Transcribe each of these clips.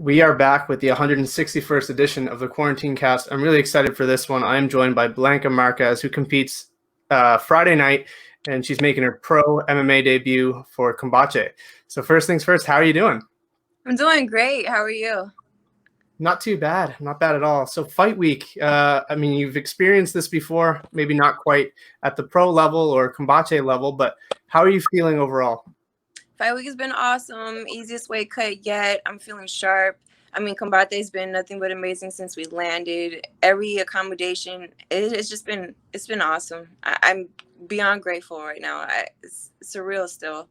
We are back with the 161st edition of the Quarantinecast. I'm really excited for this one. I'm joined by Blanca Marquez, who competes Friday night, and she's making her pro MMA debut for Combate. So first things first, how are you doing? I'm doing great. How are you? Not too bad. Not bad at all. So fight week, you've experienced this before, maybe not quite at the pro level or Combate level, but how are you feeling overall? Fight week has been awesome. Easiest weight cut yet. I'm feeling sharp. Combate's been nothing but amazing since we landed. Every accommodation, it's been awesome. I'm beyond grateful right now. It's surreal still.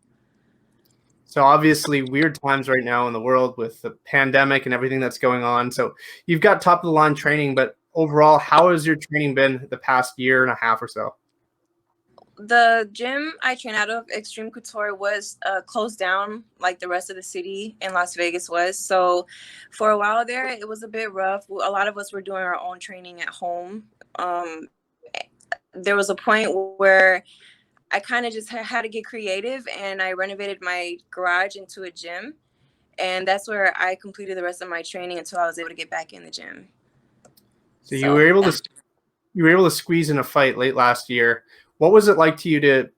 So obviously weird times right now in the world with the pandemic and everything that's going on. So you've got top of the line training, but overall, how has your training been the past year and a half or so? The gym I train out of, Extreme Couture, was closed down like the rest of the city in Las Vegas was. So for a while there, it was a bit rough. A lot of us were doing our own training at home. There was a point where I kind of just had to get creative, and I renovated my garage into a gym. And that's where I completed the rest of my training until I was able to get back in the gym. So you were able to squeeze in a fight late last year. What was it like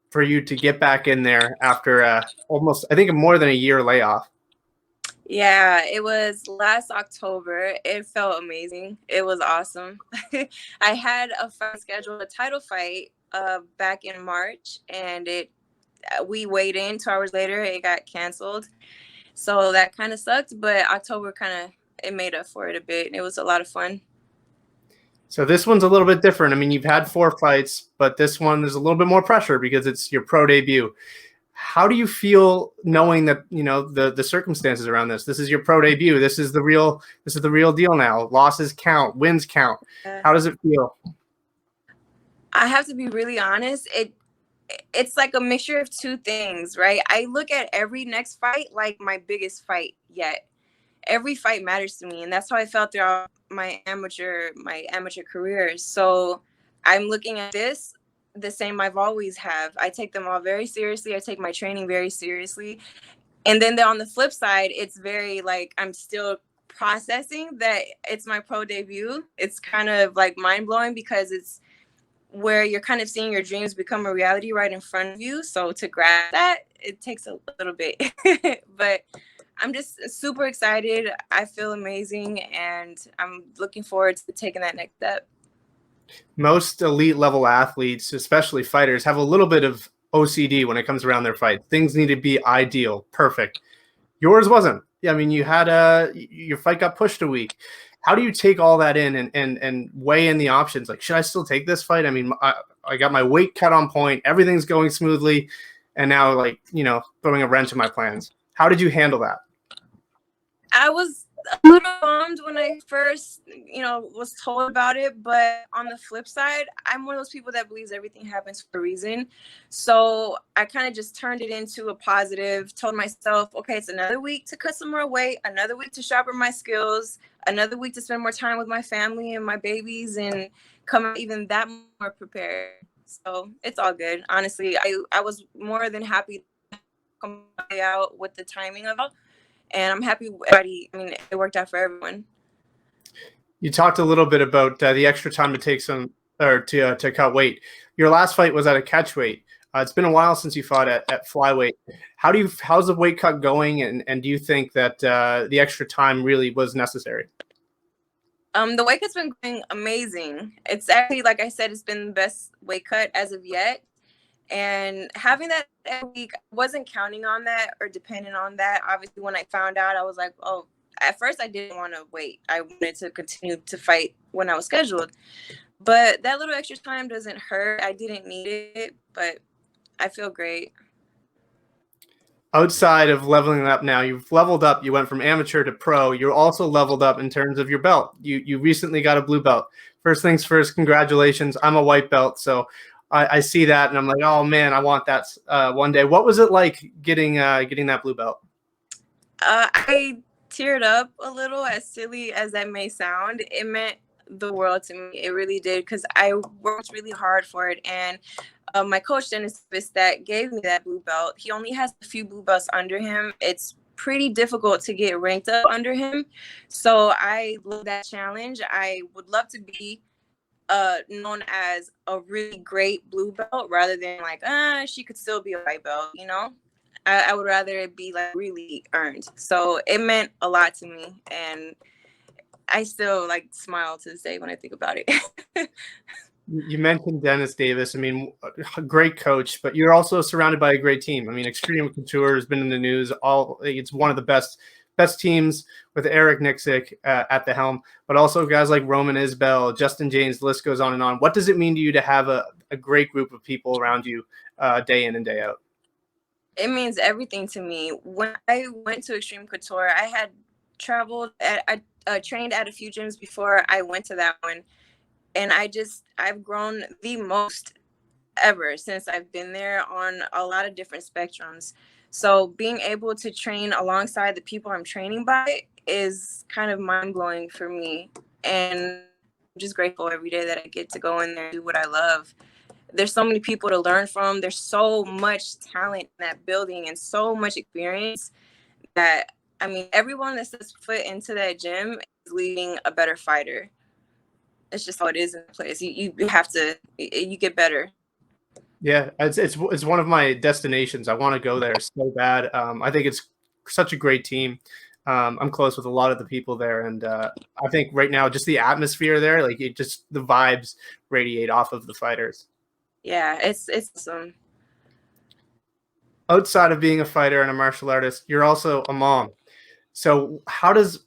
for you to get back in there after almost, I think, more than a year layoff? Yeah, it was last October. It felt amazing. It was awesome. I had a fight scheduled, a title fight, back in March, and we weighed in 2 hours later. It got canceled, so that kind of sucked. But October it made up for it a bit. It was a lot of fun. So this one's a little bit different. I mean, you've had 4 fights, but this one there's a little bit more pressure because it's your pro debut. How do you feel knowing that, the circumstances around this? This is your pro debut. This is the real deal now. Losses count, wins count. How does it feel? I have to be really honest. It's like a mixture of two things, right? I look at every next fight like my biggest fight yet. Every fight matters to me, and that's how I felt throughout my amateur career. So I'm looking at this the same I've always have. I take them all very seriously. I take my training very seriously. And then on the flip side, it's very like I'm still processing that it's my pro debut. It's kind of like mind blowing because it's where you're kind of seeing your dreams become a reality right in front of you. So to grasp that, it takes a little bit, but I'm just super excited. I feel amazing, and I'm looking forward to taking that next step. Most elite level athletes, especially fighters, have a little bit of OCD when it comes around their fight. Things need to be ideal, perfect. Yours wasn't. Yeah, I mean, you had your fight got pushed a week. How do you take all that in and weigh in the options? Like, should I still take this fight? I mean, I got my weight cut on point. Everything's going smoothly. And now, throwing a wrench in my plans. How did you handle that? I was a little bummed when I first, was told about it. But on the flip side, I'm one of those people that believes everything happens for a reason. So I kind of just turned it into a positive, told myself, okay, it's another week to cut some more weight, another week to sharpen my skills, another week to spend more time with my family and my babies and come out even that more prepared. So it's all good. Honestly, I was more than happy to come out with the timing of it. And I'm happy everybody, it worked out for everyone. You talked a little bit about the extra time to take to cut weight. Your last fight was at a catch weight. It's been a while since you fought at Flyweight. How's the weight cut going? And do you think that the extra time really was necessary? The weight cut's been going amazing. It's actually, like I said, it's been the best weight cut as of yet. And having that every week, I wasn't counting on that or depending on that. Obviously, when I found out, I was like, oh, at first I didn't want to wait. I wanted to continue to fight when I was scheduled. But that little extra time doesn't hurt. I didn't need it, but I feel great. Outside of leveling up now, you've leveled up. You went from amateur to pro. You're also leveled up in terms of your belt. You recently got a blue belt. First things first, congratulations. I'm a white belt, so I see that, and I'm like, oh, man, I want that one day. What was it like getting that blue belt? I teared up a little, as silly as that may sound. It meant the world to me. It really did, because I worked really hard for it. And my coach, Dennis Fiss, that gave me that blue belt, he only has a few blue belts under him. It's pretty difficult to get ranked up under him. So I love that challenge. I would love to be known as a really great blue belt rather than like, she could still be a white belt, you know? I would rather it be like really earned. So it meant a lot to me, and I still like smile to this day when I think about it. You mentioned Dennis Davis. I mean, a great coach, but you're also surrounded by a great team. I mean, Extreme Couture has been in the news. It's one of the best teams with Eric Nixick at the helm, but also guys like Roman Isbell, Justin James. The list goes on and on. What does it mean to you to have a great group of people around you day in and day out? It means everything to me. When I went to Extreme Couture, I had traveled. I trained at a few gyms before I went to that one. And I've grown the most ever since I've been there on a lot of different spectrums. So being able to train alongside the people I'm training by is kind of mind-blowing for me. And I'm just grateful every day that I get to go in there and do what I love. There's so many people to learn from. There's so much talent in that building and so much experience that, I mean, everyone that sets foot into that gym is leaving a better fighter. It's just how it is in the place. You have to, you get better. Yeah, it's one of my destinations. I want to go there so bad. I think it's such a great team. I'm close with a lot of the people there, and I think right now just the atmosphere there, like the vibes radiate off of the fighters. Yeah, it's awesome. Outside of being a fighter and a martial artist, you're also a mom. So how's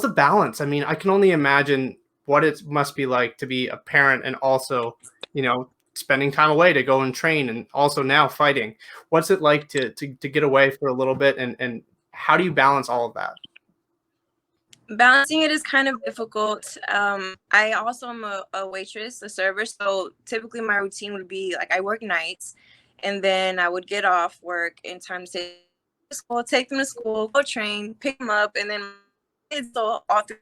the balance? I mean, I can only imagine what it must be like to be a parent and also, spending time away to go and train and also now fighting. What's it like to get away for a little bit, and how do you balance all of that? Balancing it is kind of difficult. I also am a waitress, a server. So typically my routine would be like I work nights, and then I would get off work in time to school, take them to school, go train, pick them up, and then kids all through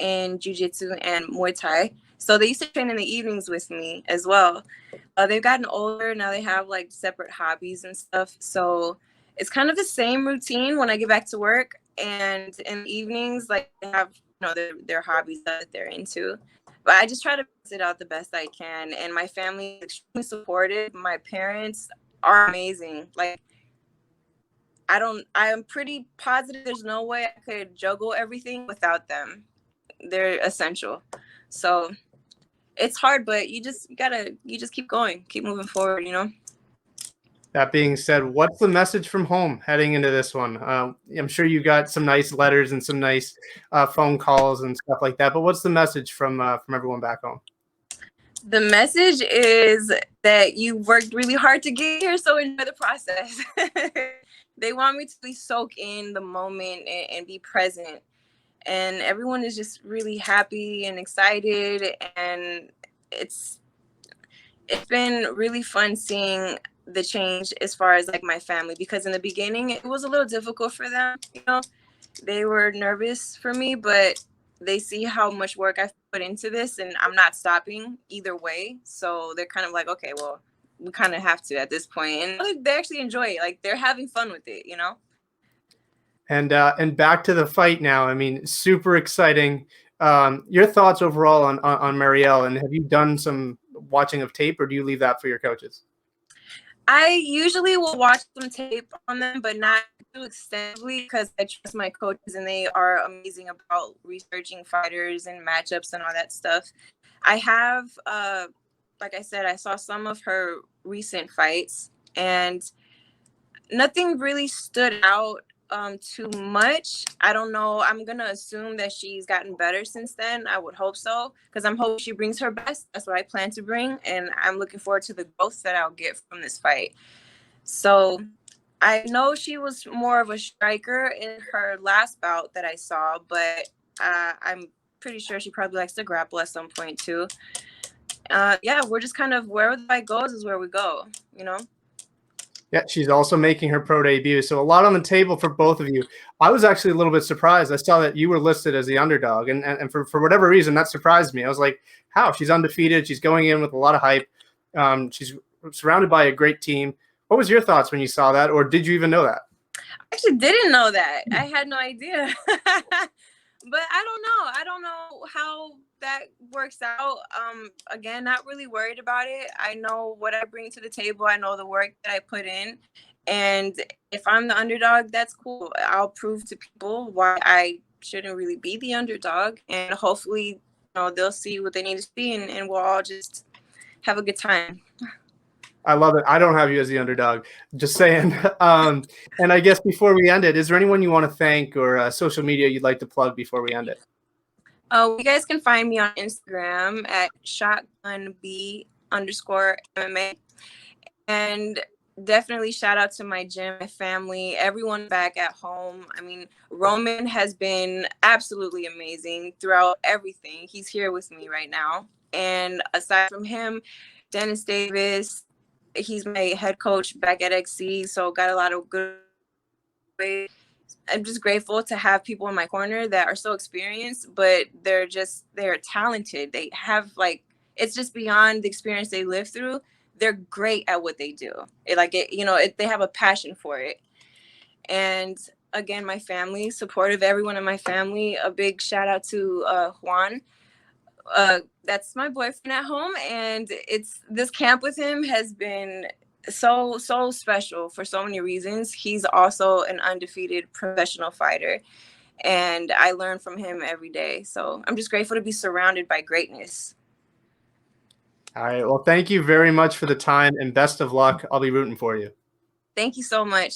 in jiu-jitsu and Muay Thai. So they used to train in the evenings with me as well. They've gotten older. Now they have like separate hobbies and stuff. So it's kind of the same routine when I get back to work. And in the evenings, like they have, their hobbies that they're into. But I just try to balance it out the best I can. And my family is extremely supportive. My parents are amazing. Like, I am pretty positive there's no way I could juggle everything without them. They're essential. So it's hard, but you just keep going, keep moving forward, That being said, what's the message from home heading into this one? I'm sure you got some nice letters and some nice phone calls and stuff like that, but what's the message from everyone back home? The message is that you worked really hard to get here, so enjoy the process. They want me to be soak in the moment and be present. And everyone is just really happy and excited, and it's been really fun seeing the change as far as like my family, because in the beginning it was a little difficult for them. They were nervous for me, but they see how much work I've put into this, and I'm not stopping either way. So they're kind of like, okay, well, we kind of have to at this point, and they actually enjoy it. Like they're having fun with it, And back to the fight now. I mean, super exciting. Your thoughts overall on Marion, and have you done some watching of tape, or do you leave that for your coaches? I usually will watch some tape on them, but not too extensively, because I trust my coaches and they are amazing about researching fighters and matchups and all that stuff. I have, like I said, I saw some of her recent fights, and nothing really stood out too much. I don't know. I'm gonna assume that she's gotten better since then. I would hope so, because I'm hoping she brings her best. That's what I plan to bring, and I'm looking forward to the growth that I'll get from this fight. So I know she was more of a striker in her last bout that I saw, but I'm pretty sure she probably likes to grapple at some point too. Yeah, we're just kind of wherever the fight goes is where we go, Yeah, she's also making her pro debut. So a lot on the table for both of you. I was actually a little bit surprised. I saw that you were listed as the underdog. And for whatever reason, that surprised me. I was like, how? She's undefeated. She's going in with a lot of hype. She's surrounded by a great team. What was your thoughts when you saw that? Or did you even know that? Actually didn't know that. I had no idea. But I don't know how that works out. Again, not really worried about it. I know what I bring to the table. I know the work that I put in. And if I'm the underdog, that's cool. I'll prove to people why I shouldn't really be the underdog. And hopefully, you know, they'll see what they need to see, and we'll all just have a good time. I love it. I don't have you as the underdog. Just saying. And I guess before we end it, is there anyone you want to thank or social media you'd like to plug before we end it? You guys can find me on Instagram at shotgunb_MMA. And definitely shout out to my gym, my family, everyone back at home. I mean, Roman has been absolutely amazing throughout everything. He's here with me right now. And aside from him, Dennis Davis, he's my head coach back at XC, so got a lot of good. I'm just grateful to have people in my corner that are so experienced, but they're talented. They have it's just beyond the experience they live through. They're great at what they do. They have a passion for it. And again, my family, supportive, everyone in my family. A big shout out to Juan. That's my boyfriend at home, and this camp with him has been so special for so many reasons. He's also an undefeated professional fighter, and I learn from him every day. So I'm just grateful to be surrounded by greatness. All right. Well, thank you very much for the time, and best of luck. I'll be rooting for you. Thank you so much.